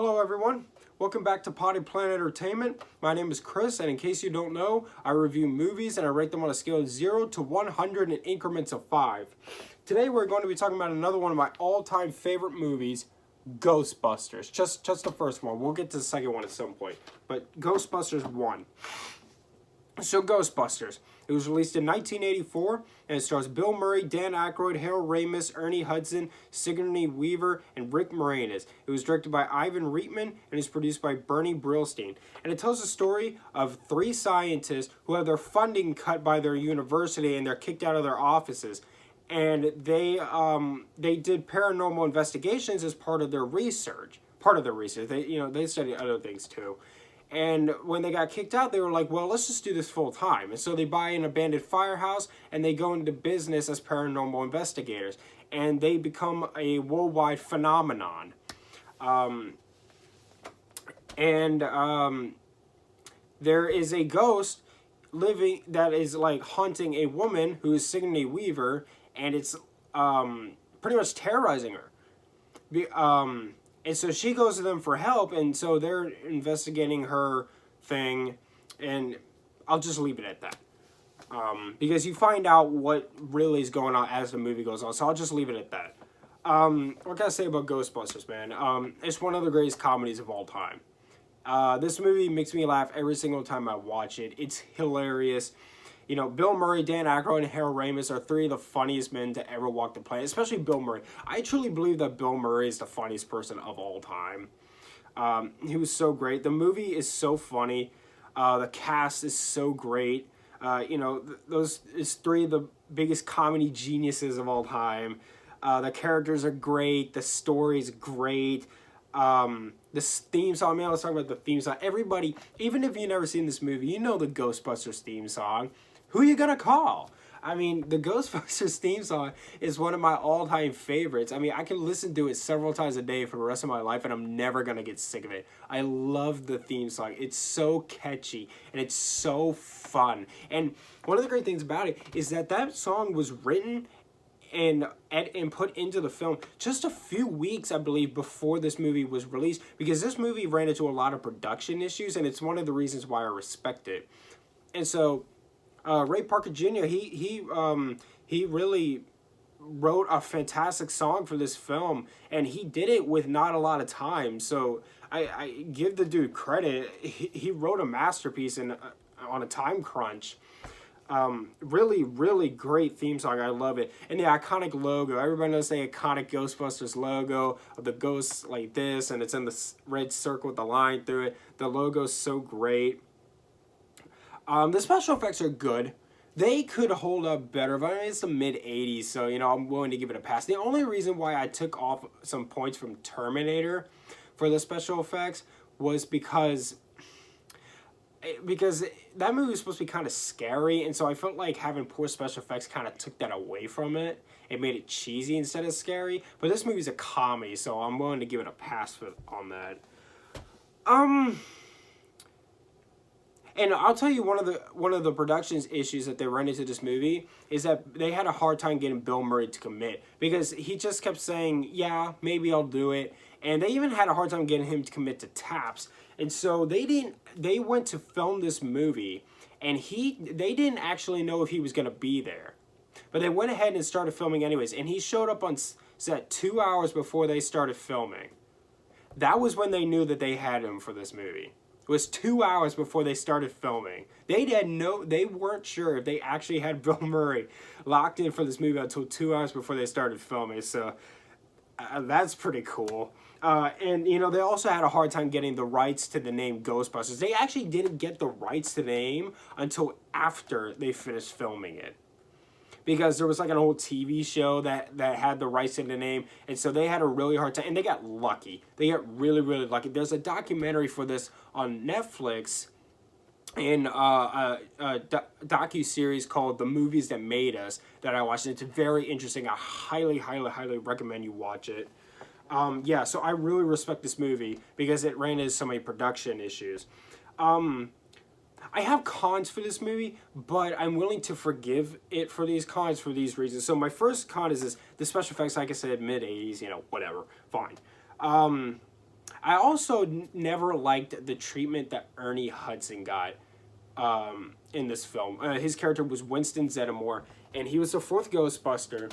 Hello everyone, welcome back to Potty Planet Entertainment. My name is Chris, and in case you don't know, I review movies and I rate them on a scale of 0 to 100 in increments of 5. Today we're going to be talking about another one of my all-time favorite movies, Ghostbusters. Just the first one. We'll get to the second one at some point, but Ghostbusters 1. So Ghostbusters. It was released in 1984, and it stars Bill Murray, Dan Aykroyd, Harold Ramis, Ernie Hudson, Sigourney Weaver, and Rick Moranis. It was directed by Ivan Reitman and is produced by Bernie Brillstein. And it tells the story of 3 scientists who have their funding cut by their university and they're kicked out of their offices. And they did paranormal investigations as part of their research. They studied other things too. And when they got kicked out, they were like, well, let's just do this full time. And so they buy an abandoned firehouse and they go into business as paranormal investigators. And they become a worldwide phenomenon. There is a ghost living that is like hunting a woman who is Sigourney Weaver, and it's pretty much terrorizing her. And so she goes to them for help, and so they're investigating her thing, and I'll just leave it at that. Because you find out what really is going on as the movie goes on, so I'll just leave it at that. What can I say about Ghostbusters, man? It's one of the greatest comedies of all time. This movie makes me laugh every single time I watch it. It's hilarious. You know, Bill Murray, Dan Aykroyd, and Harold Ramis are 3 of the funniest men to ever walk the planet, especially Bill Murray. I truly believe that Bill Murray is the funniest person of all time. He was so great. The movie is so funny. The cast is so great. Those is 3 of the biggest comedy geniuses of all time. The characters are great. The story's great. This theme song, man, let's talk about the theme song. Everybody, even if you've never seen this movie, you know the Ghostbusters theme song. Who are you gonna call? I mean, the Ghostbusters theme song is one of my all-time favorites. I mean, I can listen to it several times a day for the rest of my life, and I'm never gonna get sick of it. I love the theme song. It's so catchy, and it's so fun. And one of the great things about it is that that song was written and put into the film just a few weeks, I believe, before this movie was released, because this movie ran into a lot of production issues, and it's one of the reasons why I respect it. And so Ray Parker Jr., he really wrote a fantastic song for this film, and he did it with not a lot of time. So I give the dude credit. He wrote a masterpiece on a time crunch. Really, really great theme song. I love it. And the iconic logo. Everybody knows the iconic Ghostbusters logo of the ghosts like this, and it's in the red circle with the line through it. The logo's so great. The special effects are good. They could hold up better, but it's the mid-'80s, so, I'm willing to give it a pass. The only reason why I took off some points from Terminator for the special effects was because that movie was supposed to be kind of scary, and so I felt like having poor special effects kind of took that away from it. It made it cheesy instead of scary. But this movie's a comedy, so I'm willing to give it a pass on that. And I'll tell you, one of the production's issues that they run into this movie is that they had a hard time getting Bill Murray to commit, because he just kept saying, yeah, maybe I'll do it. And they even had a hard time getting him to commit to Taps. And so they went to film this movie, and they didn't actually know if he was going to be there. But they went ahead and started filming anyways, and he showed up on set 2 hours before they started filming. That was when they knew that they had him for this movie. It was 2 hours before they started filming. They weren't sure if they actually had Bill Murray locked in for this movie until 2 hours before they started filming. So that's pretty cool. And they also had a hard time getting the rights to the name Ghostbusters. They actually didn't get the rights to the name until after they finished filming it, because there was like an old TV show that had the rights to the name, and so they had a really hard time, and they got lucky. They got really, really lucky. There's a documentary for this on Netflix, in a docu-series called The Movies That Made Us that I watched, and it's very interesting. I highly, highly, highly recommend you watch it. So I really respect this movie because it ran into so many production issues. I have cons for this movie, but I'm willing to forgive it for these cons for these reasons. So my first con is this: the special effects, like I said, mid-'80s, whatever, fine. I also never liked the treatment that Ernie Hudson got in this film. His character was Winston Zeddemore, and he was the fourth Ghostbuster,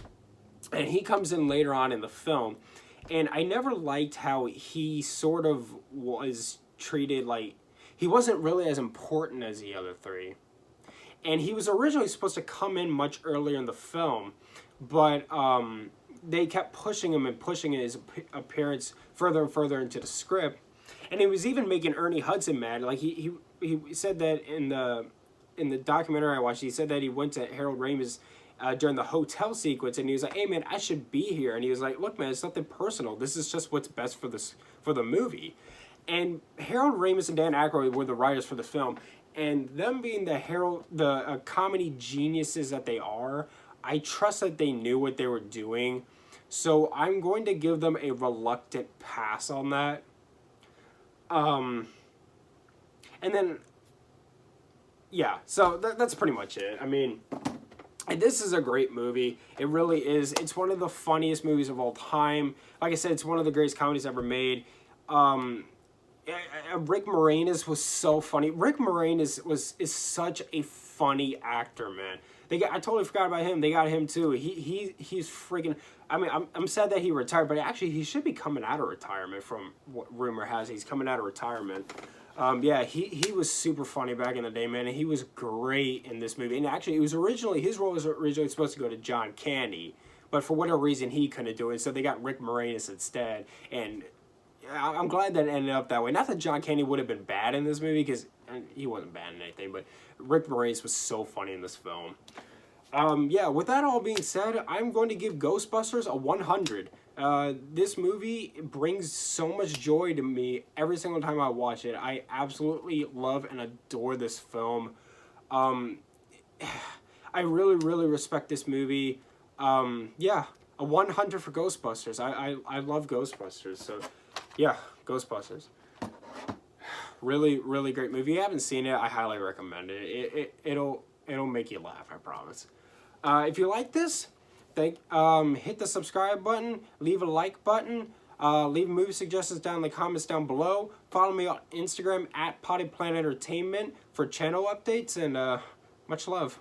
and he comes in later on in the film. And I never liked how he sort of was treated like he wasn't really as important as the other three. And he was originally supposed to come in much earlier in the film, but they kept pushing him and pushing his appearance further and further into the script. And he was even making Ernie Hudson mad. Like he said that in the documentary I watched, he said that he went to Harold Ramis during the hotel sequence, and he was like, "Hey man, I should be here." And he was like, "Look man, it's nothing personal. This is just what's best for the movie." And Harold Ramis and Dan Aykroyd were the writers for the film, and them being the comedy geniuses that they are, I trust that they knew what they were doing. So I'm going to give them a reluctant pass on that. And then, yeah, so that's pretty much it. I mean, this is a great movie. It really is. It's one of the funniest movies of all time. Like I said, it's one of the greatest comedies ever made. Rick Moranis was so funny. Rick Moranis is such a funny actor, man. I totally forgot about him. They got him too. He's freaking. I mean, I'm sad that he retired, but actually he should be coming out of retirement. From what rumor has, he's coming out of retirement. Yeah, he was super funny back in the day, man, and he was great in this movie. And actually, his role was originally supposed to go to John Candy, but for whatever reason he couldn't do it, so they got Rick Moranis instead. And I'm glad that it ended up that way. Not that John Candy would have been bad in this movie, because he wasn't bad in anything, but Rick Moranis was so funny in this film. Yeah, with that all being said, I'm going to give Ghostbusters a 100. This movie brings so much joy to me every single time I watch it. I absolutely love and adore this film. I really, really respect this movie. Yeah, a 100 for Ghostbusters. I love Ghostbusters, so yeah, Ghostbusters. Really, really great movie. If you haven't seen it, I highly recommend it. It'll make you laugh, I promise. If you like this, hit the subscribe button, leave a like button, leave movie suggestions down in the comments down below. Follow me on Instagram at Potty Planet Entertainment for channel updates, and much love.